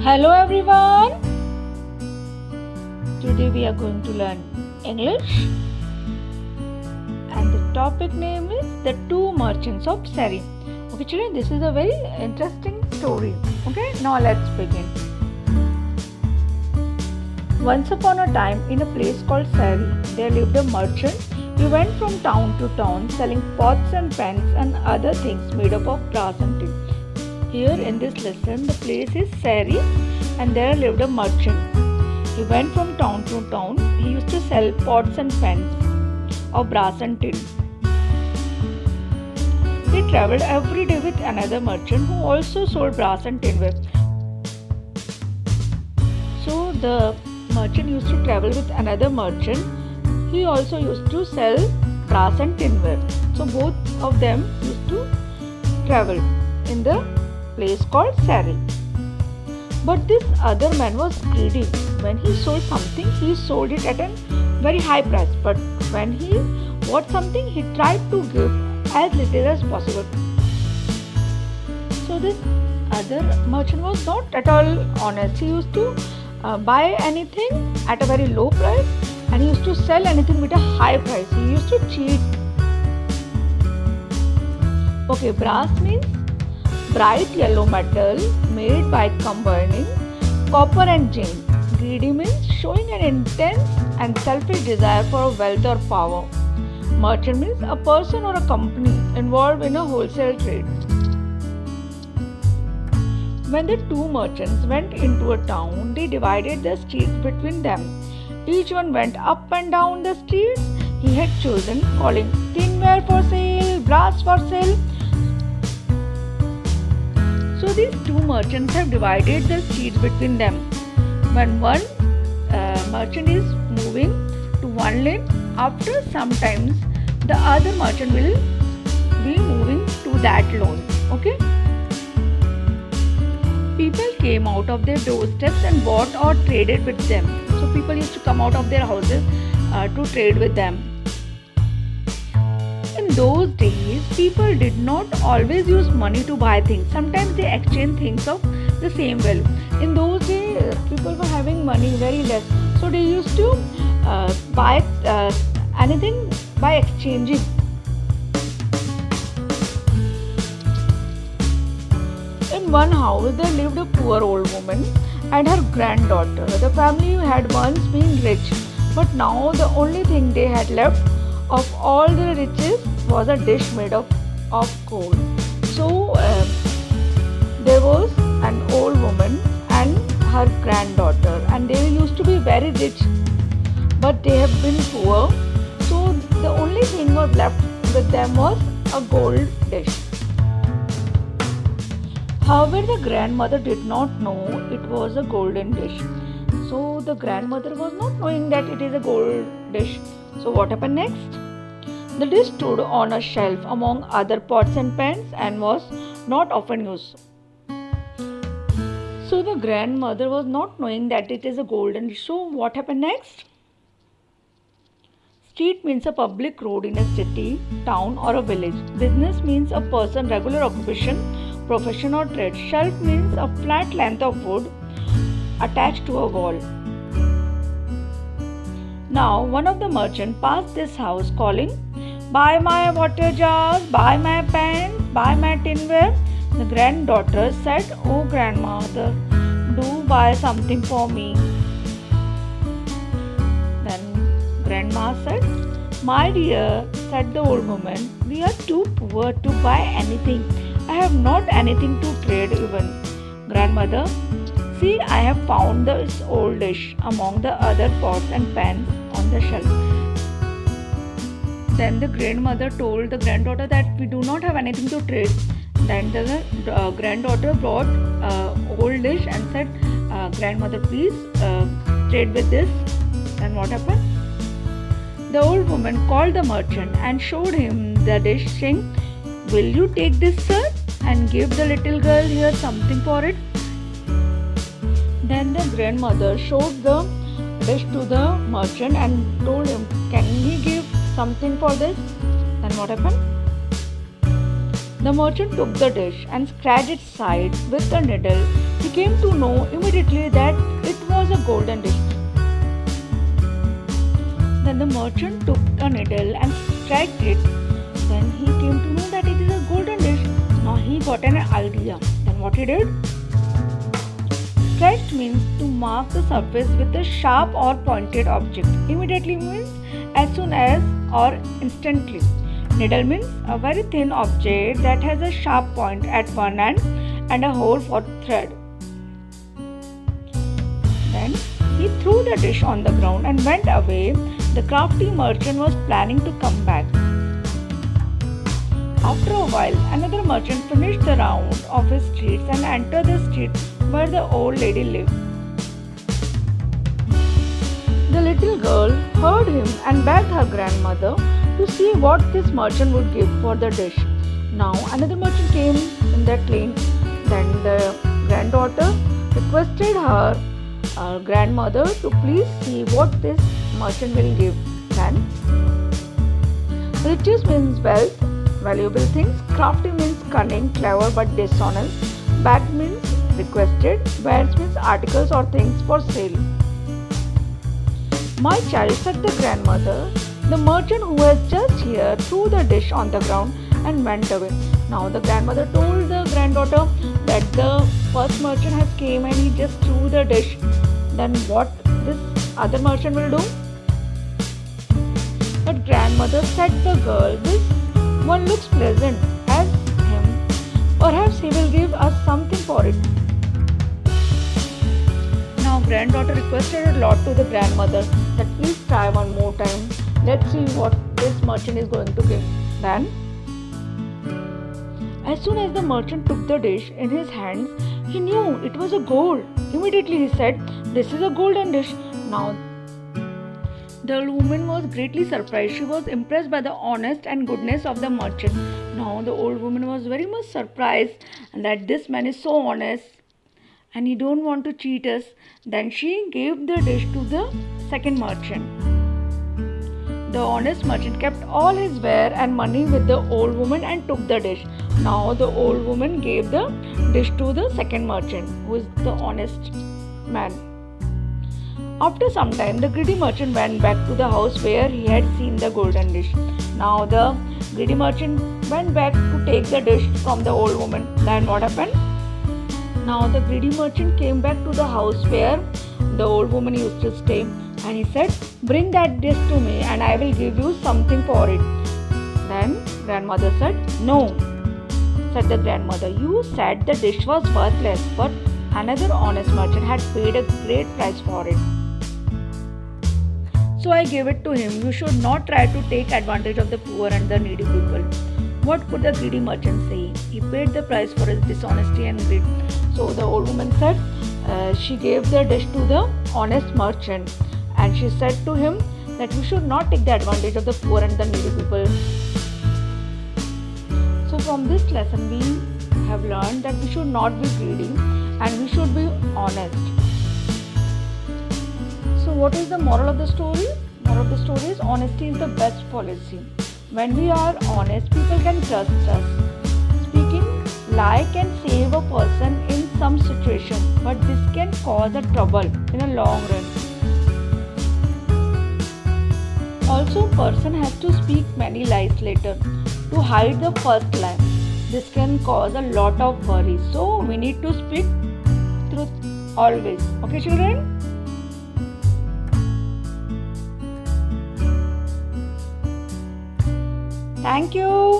Hello everyone. Today we are going to learn English and the topic name is The Two Merchants of Sari. Okay children, this is a very interesting story. Okay, now let's begin. Once upon a time in a place called Sari, there lived a merchant. He went from town to town selling pots and pans and other things made up of brass and tin. Here in this lesson, the place is Sari and there lived a merchant. He went from town to town. He used to sell pots and pans of brass and tin. He travelled every day with another merchant who also sold brass and tinware. So the merchant used to travel with another merchant. He also used to sell brass and tinware. So both of them used to travel in the place called Sari. But this other man was greedy. When he sold something, he sold it at a very high price. But when he bought something, he tried to give as little as possible. So this other merchant was not at all honest. He used to buy anything at a very low price and he used to sell anything with a high price. He used to cheat. Okay, brass means bright yellow metal made by combining copper and zinc. Greedy means showing an intense and selfish desire for wealth or power. Merchant means a person or a company involved in a wholesale trade. When the two merchants went into a town, they divided the streets between them. Each one went up and down the streets he had chosen, calling tinware for sale, brass for sale. So these two merchants have divided the streets between them. When one merchant is moving to one lane, after some times the other merchant will be moving to that lane. Okay? People came out of their doorsteps and bought or traded with them. So people used to come out of their houses to trade with them. In those days, people did not always use money to buy things. Sometimes they exchanged things of the same value. In those days, people were having money very less. So they used to buy anything by exchanging. In one house, there lived a poor old woman and her granddaughter. The family had once been rich, but now the only thing they had left of all the riches was a dish made of gold. So there was an old woman and her granddaughter, and they used to be very rich, but they have been poor. So the only thing was left with them was a gold dish. However, the grandmother did not know it was a golden dish. So the grandmother was not knowing that it is a gold dish. So what happened next? The dish stood on a shelf among other pots and pans and was not often used. So the grandmother was not knowing that it is a golden dish. So what happened next? Street means a public road in a city, town or a village. Business means a person, regular occupation, profession or trade. Shelf means a flat length of wood attached to a wall. Now one of the merchants passed this house calling, "Buy my water jars, buy my pans, buy my tinware." The granddaughter said, "Oh grandmother, do buy something for me." Then grandma said, "My dear," said the old woman, "we are too poor to buy anything. I have not anything to trade even." Grandmother, "See, I have found this old dish among the other pots and pans on the shelf." Then the grandmother told the granddaughter that we do not have anything to trade. Then the granddaughter brought old dish and said, "Grandmother, please trade with this." Then what happened? The old woman called the merchant and showed him the dish, saying, "Will you take this, sir, and give the little girl here something for it?" Then the grandmother showed the dish to the merchant and told him, "Can he give something for this?" Then what happened? The merchant took the dish and scratched its side with a needle. He He came to know immediately that it was a golden dish. Then the merchant took a needle and struck it. Then he came to know that it is a golden dish. Now he got an idea. Then what he did? Stretched means to mark the surface with a sharp or pointed object. Immediately means as soon as or instantly. Needle means a very thin object that has a sharp point at one end and a hole for thread. Then he threw the dish on the ground and went away. The crafty merchant was planning to come back. After a while, another merchant finished the round of his streets and entered the street where the old lady lived. The little girl heard him and begged her grandmother to see what this merchant would give for the dish. Now another merchant came in that lane. Then the granddaughter requested her grandmother to please see what this merchant will give. Then riches means wealth, valuable things. Crafty means cunning, clever but dishonest. Begged means requested. Wares means articles or things for sale. My child, said the grandmother, the merchant who has just here threw the dish on the ground and went away. Now the grandmother told the granddaughter that the first merchant has came and he just threw the dish. Then what this other merchant will do? But grandmother said the girl, this one looks pleasant as him. Perhaps he will give us something for it. Now granddaughter requested a lot to the grandmother that please try one more time. Let's see what this merchant is going to give. Then as soon as the merchant took the dish in his hands, he knew it was a gold. Immediately he said, this is a golden dish. Now the old woman was greatly surprised. She was impressed by the honesty and goodness of the merchant. Now the old woman was very much surprised that this man is so honest and he don't want to cheat us. Then she gave the dish to the second merchant. The honest merchant kept all his ware and money with the old woman and took the dish. Now the old woman gave the dish to the second merchant, who is the honest man. After some time, the greedy merchant went back to the house where he had seen the golden dish. Now the greedy merchant went back to take the dish from the old woman. Then what happened? Now the greedy merchant came back to the house where the old woman used to stay, and he said, bring that dish to me and I will give you something for it. Then grandmother said, no, said the grandmother, you said the dish was worthless, but another honest merchant had paid a great price for it. So I gave it to him. You should not try to take advantage of the poor and the needy people. What could the greedy merchant say? He paid the price for his dishonesty and greed. So the old woman said, she gave the dish to the honest merchant, and she said to him that we should not take the advantage of the poor and the needy people. So from this lesson we have learned that we should not be greedy and we should be honest. So what is the moral of the story? Moral of the story is honesty is the best policy. When we are honest, people can trust us. Speaking lie can save a person in some situation, but this can cause a trouble in a long run. Also, person has to speak many lies later to hide the first lie. This can cause a lot of worry. So we need to speak truth always. Okay, children? Thank you.